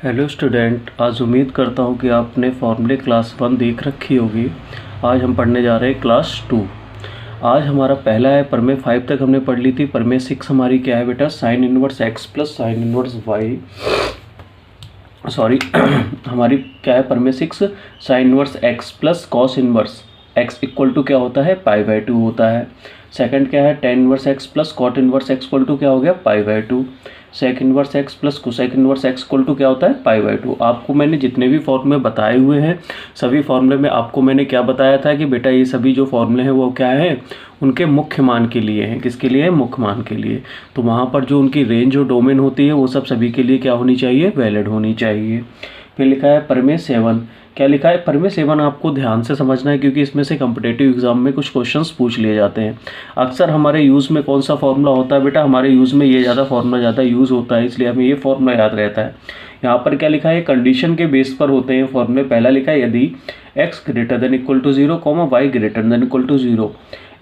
Hello student, आज उम्मीद करता हूँ कि आपने फॉर्मूले क्लास 1 देख रखी होगी। आज हम पढ़ने जा रहे हैं क्लास 2। आज हमारा पहला है प्रमेय 5 तक हमने पढ़ ली थी। प्रमेय 6 हमारी क्या है बेटा? Sine inverse x plus sine inverse y, sorry हमारी क्या है प्रमेय 6? Sine inverse x plus cos inverse x equal to क्या होता है? पाई/2 होता है। सेकंड क्या है? Tan inverse x plus cot inverse x equal to क्या हो गया? Pi. Sec inverse x plus cosec inverse x equal to क्या होता है? पाई/2। आपको मैंने जितने भी फॉर्मूले बताए हुए हैं, सभी फॉर्मूले में आपको मैंने क्या बताया था कि बेटा ये सभी जो फॉर्मूले हैं वो क्या है? उनके मुख्य मान के लिए हैं। किसके लिए? मुख्य मान के लिए। तो वहाँ पर जो उनकी रेंज और डोमेन होती है वो सब सभी के लिए क्या होनी चाहिए? वैलिड होनी चाहिए। फिर लिखा है प्रमेय 7। क्या लिखा है? प्रमेय 7 आपको ध्यान से समझना है क्योंकि इसमें से कम्पिटेटिव एग्जाम में कुछ क्वेश्चंस पूछ लिए जाते हैं। अक्सर हमारे यूज़ में कौन सा फॉर्मूला होता है बेटा? हमारे यूज़ में ये फॉर्मूला ज़्यादा यूज़ होता है, इसलिए हमें ये फॉर्मूला याद रहता है। यहाँ पर क्या लिखा है? कंडीशन के बेस पर होते हैं फॉर्मूले। पहला लिखा है यदि x greater than equal to 0, y greater than equal to 0,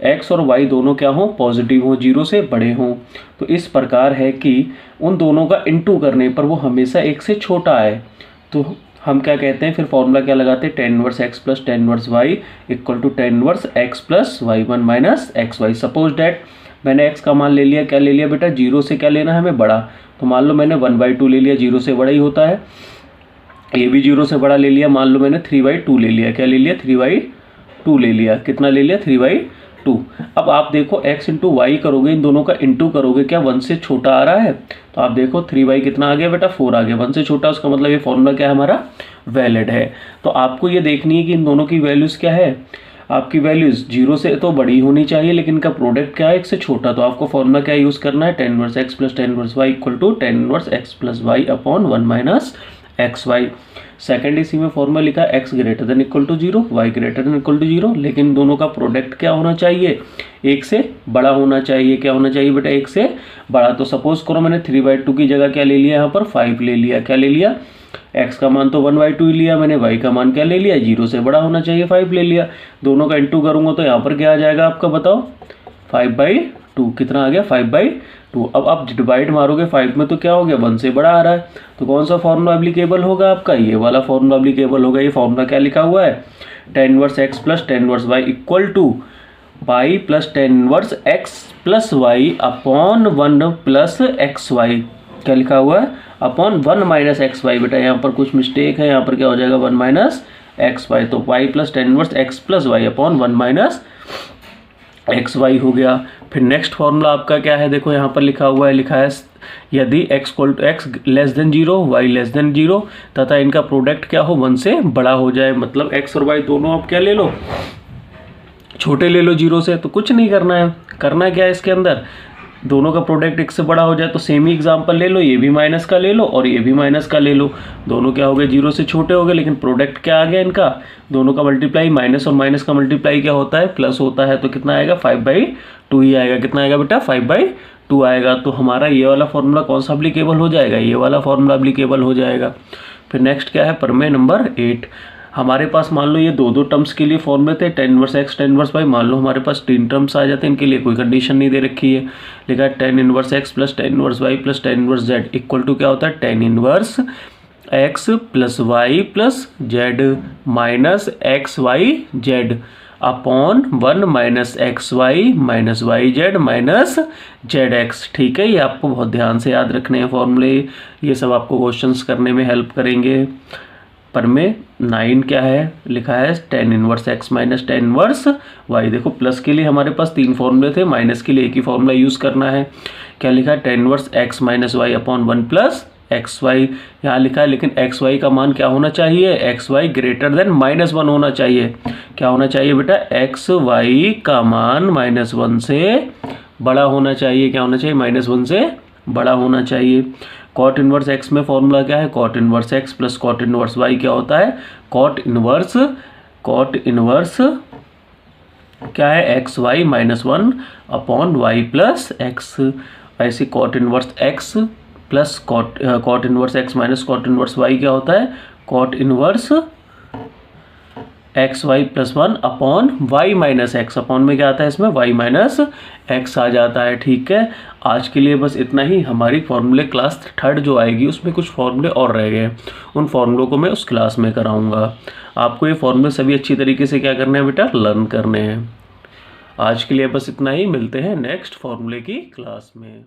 x और y दोनों क्या हो? पॉजिटिव हो, 0 से बड़े हों, तो इस प्रकार है कि उन दोनों का इंटू करने पर वो हमेशा 1 से छोटा है। तो हम क्या कहते हैं? फिर फॉर्मूला क्या लगाते हैं? Tan inverse x plus tan inverse y equal to tan inverse x plus y one minus x y. Suppose that मैंने x का मान ले लिया। क्या ले लिया बेटा? 0 से क्या लेना है हमें? बड़ा। तो मान लो मैंने 1/2 ले लिया, 0 से बड़ा ही होता है। ये भी 0 से बड़ा ले लिया। मान लो मैंने 3/2 ले लिया। क्या ले लिया? 3/2 ले लिया। कितना ले लिया? 3/2। अब आप देखो x इंटू वाई करोगे, इन दोनों का इंटू करोगे, क्या 1 से छोटा आ रहा है? तो आप देखो 3y कितना आ गया बेटा? 4 आ गया। 1 से छोटा, उसका मतलब ये फॉर्मूला क्या है हमारा? वैलिड है। तो आपको ये देखनी है कि इन दोनों की वैल्यूज़ क्या है। आपकी वैल्यूज़ 0 से तो बड़ी होनी चाहिए, लेकिन इनका प्रोडक्ट क्या है? 1 से छोटा। तो आपको फॉर्मूला क्या यूज़ करना है? Tan inverse x plus tan inverse y equal to tan inverse x plus y upon 1 minus x y. Second इसी में फॉर्मूला लिखा है x greater than equal to 0, y greater than equal to 0, लेकिन दोनों का product क्या होना चाहिए? 1 से बड़ा होना चाहिए। क्या होना चाहिए बेटा? 1 से बड़ा। तो सपोज करो मैंने 3/2 की जगह क्या ले लिया? यहाँ पर 5 ले लिया। क्या ले लिया? x का मान तो 1/2 लिया मैंने, y का मान क्या ले लिया? 0 से बड़ा होना चाहिए, 5 ले लिया। दोनों का इंटू करूँगा तो यहाँ पर क्या आ जाएगा आपका? बताओ। 5/2 कितना आ गया? 5/2। अब आप डिवाइड मारोगे 5 में तो क्या हो गया? 1 से बड़ा आ रहा है। तो कौन सा फॉर्मूला एप्लीकेबल होगा आपका? ये वाला फॉर्मूला एप्लीकेबल होगा। ये फॉर्मूला क्या लिखा हुआ है? Tan inverse x plus tan inverse y equal to pi plus tan inverse x plus y upon 1 plus x y. क्या लिखा हुआ है? Upon 1 minus x y. बेटा यहाँ पर कुछ मिस्टेक है, यहाँ पर क्या हो जाएगा? 1 माइनस एक्स वाई। तो pi plus tan inverse x plus y upon 1 minus x y हो गया। फिर नेक्स्ट फॉर्मूला आपका क्या है? देखो यहाँ पर लिखा हुआ है, लिखा है यदि x less than 0, y less than 0 तथा इनका प्रोडक्ट क्या हो? 1 से बड़ा हो जाए। मतलब x और y दोनों आप क्या ले लो? छोटे ले लो 0 से। तो कुछ नहीं करना है। करना क्या है इसके अंदर? दोनों का प्रोडक्ट 1 से बड़ा हो जाए। तो सेम ही एग्जाम्पल ले लो, ये भी माइनस का ले लो और ये भी माइनस का ले लो। दोनों क्या हो गए? 0 से छोटे हो गए, लेकिन प्रोडक्ट क्या आ गया इनका? दोनों का मल्टीप्लाई, माइनस और माइनस का मल्टीप्लाई क्या होता है? प्लस होता है। तो कितना आएगा? 5/2 ही आएगा। कितना आएगा बेटा? 5/2 आएगा। तो हमारा ये वाला फॉर्मूला कौन सा एप्लीकेबल हो जाएगा? ये वाला फॉर्मूला एप्लीकेबल हो जाएगा। फिर नेक्स्ट क्या है? प्रमेय नंबर 8। हमारे पास मान लो ये दो टर्म्स के लिए फॉर्मूले थे, tan inverse x tan inverse y. मान लो हमारे पास 3 टर्म्स आ जाते हैं, इनके लिए कोई कंडीशन नहीं दे रखी है। लिखा है tan inverse x plus tan inverse y plus tan inverse z equal to क्या होता है? Tan inverse x plus y plus z minus x y z upon 1 minus x y minus y z minus z x. ठीक है, ये आपको बहुत ध्यान से याद रखने हैं फॉर्मूले। ये सब आपको क्वेश्चंस करने में हेल्प करेंगे। प्रमेय 9 क्या है? लिखा है tan inverse x minus tan inverse y. देखो प्लस के लिए हमारे पास 3 फॉर्मूले थे, माइनस के लिए एक ही फॉर्मूला यूज़ करना है। क्या लिखा है? Tan inverse x minus y upon 1 plus x y. यहाँ लिखा है लेकिन एक्स वाई का मान क्या होना चाहिए? एक्स वाई ग्रेटर देन -1 होना चाहिए। क्या होना चाहिए बेटा? एक्स वाई का मान -1 से बड़ा होना चाहिए। क्या होना चाहिए? -1 से बड़ा होना चाहिए। कॉट इनवर्स एक्स में फॉर्मूला क्या है? Cot inverse x plus cot inverse y क्या होता है? कॉट इनवर्स क्या है? X y -1 upon y plus x. ऐसे cot inverse x plus cot inverse x minus cot inverse y क्या होता है? Cot inverse x y plus 1 upon y minus x, upon में क्या आता है इसमें वाई माइनस एक्स आ जाता है। ठीक है, आज के लिए बस इतना ही। हमारी फॉर्मूले क्लास थर्ड जो आएगी उसमें कुछ फॉर्मूले और रह गए, उन फॉर्मूलों को मैं उस क्लास में कराऊंगा। आपको ये फॉर्मूले सभी अच्छी तरीके से क्या करने हैं बेटा, लर्न करने हैं। आज के लिए बस इतना ही, मिलते हैं नेक्स्ट फॉर्मूले की क्लास में।